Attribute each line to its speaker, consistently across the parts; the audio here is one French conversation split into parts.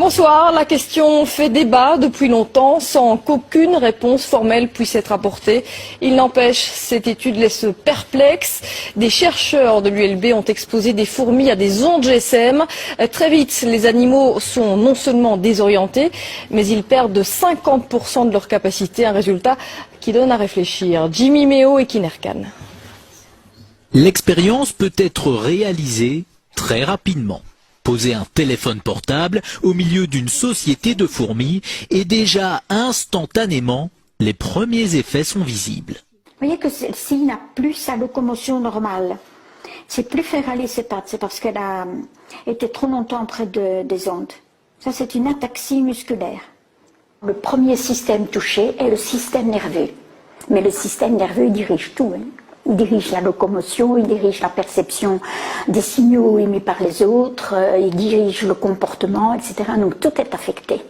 Speaker 1: Bonsoir, la question fait débat depuis longtemps sans qu'aucune réponse formelle puisse être apportée. Il n'empêche, cette étude laisse perplexe. Des chercheurs de l'ULB ont exposé des fourmis à des ondes GSM. Très vite, les animaux sont non seulement désorientés, mais ils perdent de 50% de leur capacité, un résultat qui donne à réfléchir. Jimmy Méo et Kinerkan.
Speaker 2: L'expérience peut être réalisée très rapidement. Poser un téléphone portable au milieu d'une société de fourmis et déjà instantanément, les premiers effets sont visibles.
Speaker 3: Vous voyez que celle-ci n'a plus sa locomotion normale. C'est plus faire aller ses pattes, c'est parce qu'elle a été trop longtemps près des ondes. Ça, c'est une ataxie musculaire. Le premier système touché est le système nerveux. Mais le système nerveux, il dirige tout. Il dirige la locomotion, il dirige la perception des signaux émis par les autres, il dirige le comportement, etc. Donc tout est affecté.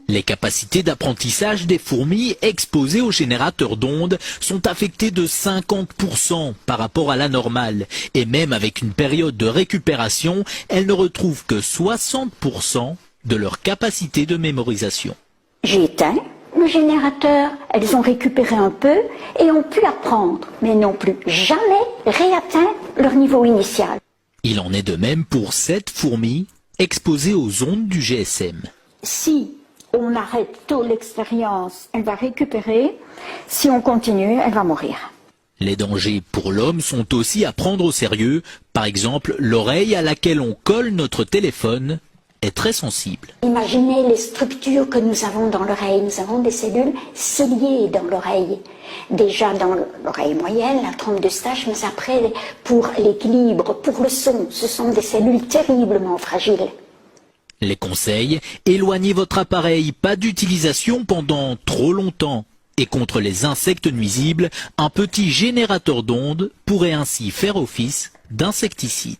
Speaker 2: Les capacités d'apprentissage des fourmis exposées aux générateurs d'ondes sont affectées de 50% par rapport à la normale. Et même avec une période de récupération, elles ne retrouvent que 60% de leur capacité de mémorisation.
Speaker 3: J'ai éteint le générateur, elles ont récupéré un peu et ont pu apprendre, mais n'ont plus jamais réatteint leur niveau initial.
Speaker 2: Il en est de même pour 7 fourmis exposées aux ondes du GSM.
Speaker 3: Si on arrête tôt l'expérience, elle va récupérer. Si on continue, elle va mourir.
Speaker 2: Les dangers pour l'homme sont aussi à prendre au sérieux. Par exemple, l'oreille à laquelle on colle notre téléphone est très sensible.
Speaker 3: Imaginez les structures que nous avons dans l'oreille. Nous avons des cellules ciliées dans l'oreille. Déjà dans l'oreille moyenne, la trompe d'Eustache, mais après, pour l'équilibre, pour le son, ce sont des cellules terriblement fragiles.
Speaker 2: Les conseils, éloignez votre appareil, pas d'utilisation pendant trop longtemps. Et contre les insectes nuisibles, un petit générateur d'ondes pourrait ainsi faire office d'insecticide.